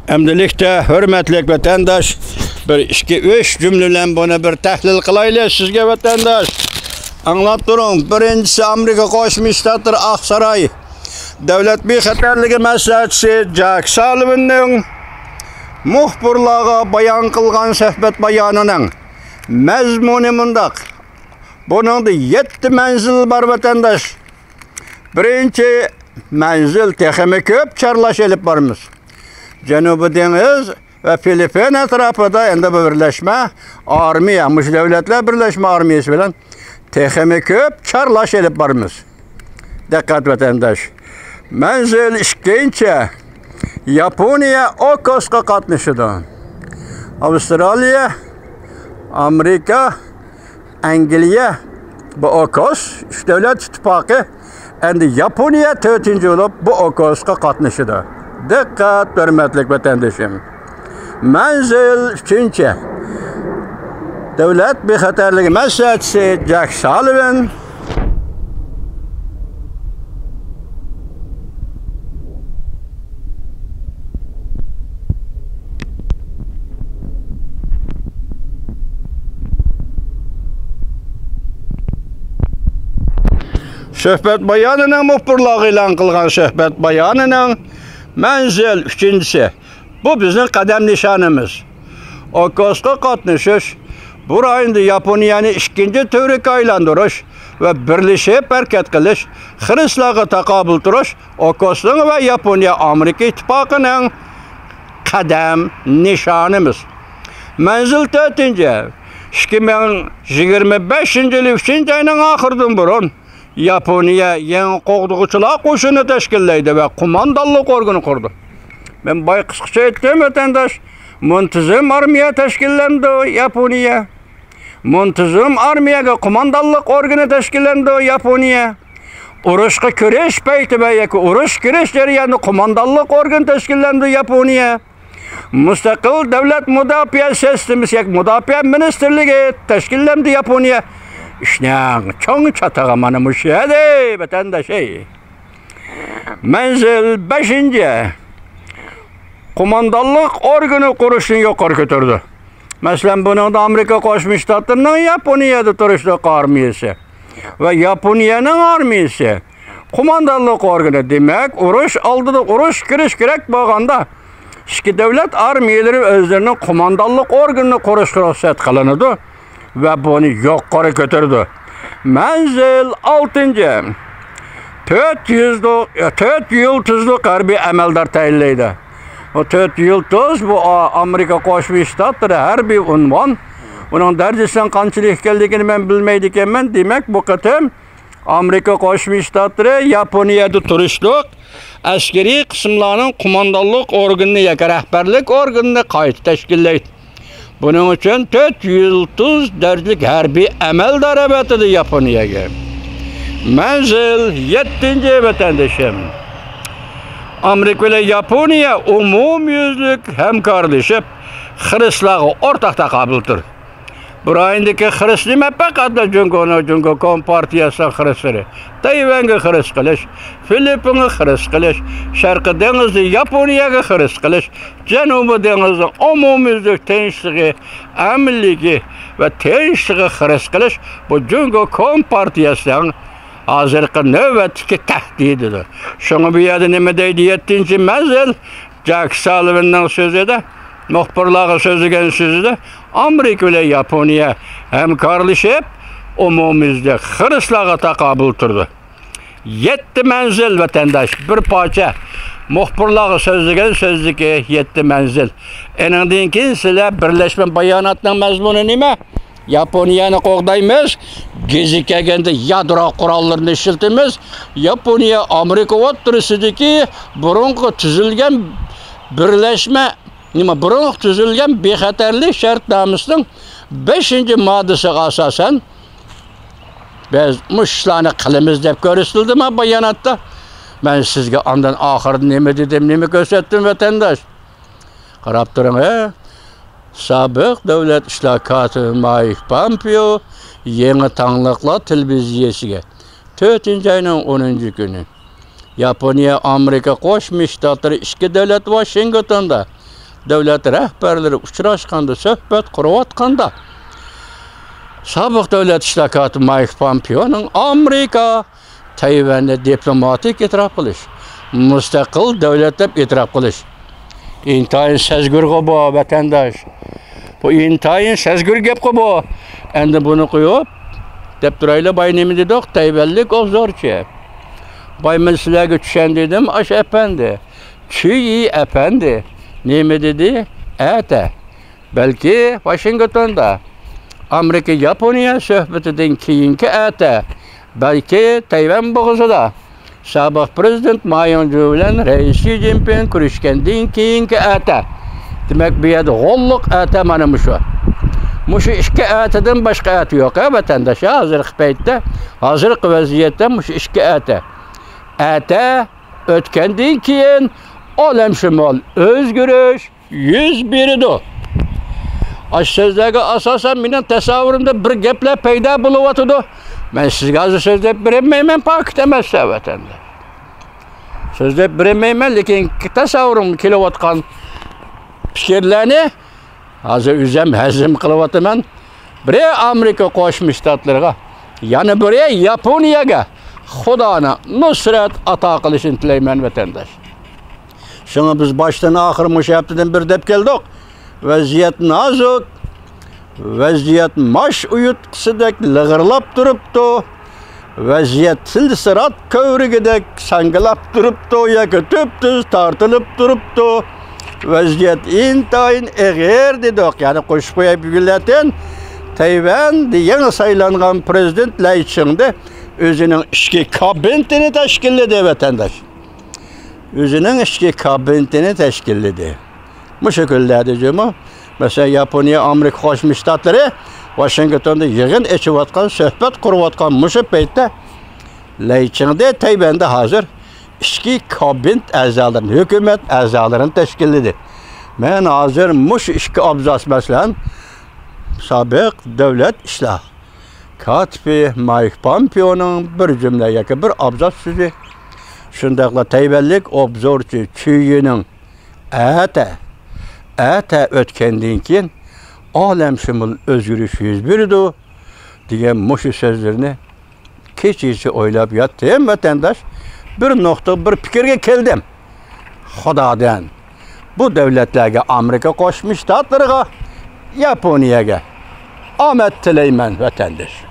Emdilikte hürmetlik vatandaş bir 2-3 cümlelen bunu bir tahlil kılayla sizge vatandaş. Anlat durun. Birincisi Amerika Qo'shma Shtatlar Aqsaray Davlat bexatarligi maslahatchisi Jack Sullivan'ning muxbirlarga bayon qilgan suhbat bayonining mazmuni mundaq. Buningda 7 manzil bor vatandaş. Birinchi manzil texmi ko'p chorlash elib bormiz. Janubiy dengiz ve Filipin etrafında endi bu birleşme armiya, mush davlatlar birleşme armiyasi bilan texmi ko'p chorlash elib bormiz. Diqqat vatandaş. Manzil ikkinchi Yaponiya OKOS'ga qatnashadi. Avstraliya, Amerika, Angliya bu OKOS üç davlat ittifoqi endi Yaponiya 4-chi bo'lib bu OKOS'ga qatnashadi. Diqqat hurmatli vatandoshim. Manzil 3-chi Davlat bexatarligi maslahatchisi Jack Sullivan suhbat bayonining muxbirlar e'lon qilgan suhbat bayonining manzil 3-chisi. Bu bizning qadam nishonimiz. OKOS'ga qatnashish, bu rayonda Yaponiyani ikkinchi turiga aylantirish va birlashib harakat qilish, xristianlarga taqobil turish OKOS'ning va Yaponiya Amerika ittifoqining qadam nishonimiz. Manzil 4-chi 2025-yil 3-oyning oxiridan burun Yaponiya yangi qo'g'dug'uchilar qo'shini tashkillaydi va qo'mondonlik organi qurdi. Men boy qisqacha aytdim vatandosh, muntazam armiya tashkillandi Yaponiya. Muntazam armiyaga qo'mondonlik organi tashkillandi Yaponiya. Urushga kirish payti va yoki urush kirish jarayonida qo'mondonlik organi tashkillandi Yaponiya. Mustaqil davlat mudofaa sistemasi yoki mudofaa ministrligi tashkillandi Yaponiya. İşnang çoğun çatağa mana müşahede vatandaş ey. Manzil 5-chi qo'mondonlik organi qurishni yuqori ko'tardi. Masalan, buningda Amerika Qo'shma Shtatlarining Yaponiyada turishlik armiyasi va Yaponiyaning armiyasi qo'mondonlik organi, demak, urush oldida urush kirish kerak bo'lganda ikki davlat armiyalari o'zlarining qo'mondonlik organini qurishga ruxsat qilinadi. Ve bunu yuqori ko'tardi. Manzil 6-chi 4 yıldızlı harbiy amaldor tayinlaydi. O 4 yıldız bu Amerika Qo'shma Shtatlari harbiy unvon. Uning darajasidan qanchalik ekanligini men bilmaydi ekanman. Demak, bu qatam Amerika Qo'shma Shtatlari Yaponiyada turishlik askariy qismlarning qo'mondonlik organini yoki rahbarlik organini qayta tashkillaydi. Bunun için 4 yıldız derlik harbiy amaldor avatidi Yaponiyaga. Manzil 7-chi vatandoshim. Amerika ile Yaponiya umumyuzlik hamkorlashib xristianlarga o'rtaq taqobildir. Bu rayondagi xristianlar faqat Jungo Kompartiyasining xristiani, Tayvanga xrist qilish, Filipinga xrist qilish, Sharqiy dengizda Yaponiyaga xrist qilish, Janubiy dengizda umumyuzlik tinchligi, amnligi va tinchligi xrist qilish bu Jungo Kompartiyasining hozirgi navbatdagi tahdididir. Shunga bu yerda nima deydi 7-chi manzil Jack Sullivanning so'zida, muxbirlarga so'zlagan so'zida Amerika ile Yaponiya hamkorlashib umumyuzda xristianlarga taqobil turdi. 7 manzil vatandaş bir parça muxbirlarga so'zlagan so'zdagi 7 manzil. Eningdan keyin sizlar birlashma bayonotning mazmuni nima? Yaponiyani qo'g'daymiz, gezi kelganda yadro qurollarini ishlatamiz. Yaponiya Amerika o'rtasidagi burunqi tuzilgan birlashma burun tuzilgan bexatarlik shartnomasining 5-moddasiga asosan biz mushlarni qilamiz deb ko'rsatildimi bayonotda. Men sizga ondan oxirida nima dedim, nima ko'rsatdim vatandosh? Qarab turing, Sobiq davlat ishlar kotibi Mike Pompeo yangi tanliqlar televiziyasiga 4-oyning 10-kuni Yaponiya Amerika Qo'shma Shtatlari ikki davlat Washingtonda davlat rahbarlari uchrashganda, suhbat qurayotganda sobiq davlat ishtirokchisi Mike Pompeo'ning Amerika Tayvanni diplomatik e'tirof qilish, mustaqil davlat deb e'tirof qilish intayin sezgurg'i bu vatandosh. Bu intayin sezgur gap bu. Endi buni qo'yib deb turaylar boy nima dedik? Tayvanlik obzorchi. Boy men sizlarga tushan dedim, ash efendi. Çiğ efendi. Nima dedi? Ata. Balki Washingtonda Amerika Yaponiya suhbatidan keyingi ata. Balki Tayvan bo'g'izida sobiq prezident Ma Ying-jeou bilan Rais Xi Jinping ko'rishgandan keyingi ata. Demak, bu yerda g'olliq ata mana shu. Mushu ikki atadan boshqa ati yo'q, vatandosh. Hozirgi paytda, hozirgi vaziyatda mushu ikki ata. Ata o'tgandan keyin olamshumol o'zgarish yuz berdi. Ash so'zlarga asosan mening tasavvurimda bir gaplar paydo bo'lyotdi. Men sizga hozir so'zlab bermayman, pok emas vatandosh. So'zlab bermayman, lekin tasavvurim kelayotgan fikrlarni hozir o'zim hazm qilyapman. Biri Amerika Qo'shma Shtatlarga, yana biri Yaponiyaga Xudoni nusrat ato qilishini tilayman vatandosh. Şuna biz baştan ahir müşahaptidan bir dep keldik. Vaziyat nazuk, vaziyat maş uyutkisidek lığırlap duruptu. Vaziyat silsirat kövrigidek sangılap duruptu. Yaki tüptüz tartılıp duruptu. Vaziyat intayin eğer dedik. Yani Qo'shma Millatlar Tayvan yeni saylangan prezident Lai Ching-de özünün işki kabinetini teşkilledi vatandaş. Özünün işki kabinetini teşkilledi. Bu şekilde diyeceğim. Mesela Yaponiya, Amerika Qo'shma Shtatlari Washingtonda yig'in echayotgan, suhbat qurayotgan mushu paytda Lai Ching-de Tayvanda hozir ishki kabinet a'zolarini, hukumat a'zolarini tashkilladi. Men hozir mushu ishki abzas masalan sobiq davlat ishlar katibi Mike Pompeo'ning bir jumla yoki bir abzas so'zi shundaqla Tayvanlik obzorchi Chiyining ata o'tgandan keyin olamshumul o'zgarish yuz berdi degan mushu so'zlarni kechigacha o'ylab yotdim vatandosh. Bir nokta bir fikrga keldim. Xudodan bu davlatlarga, Amerika Qo'shma Shtatlariga, Yaponiyaga omad tilayman vatandosh.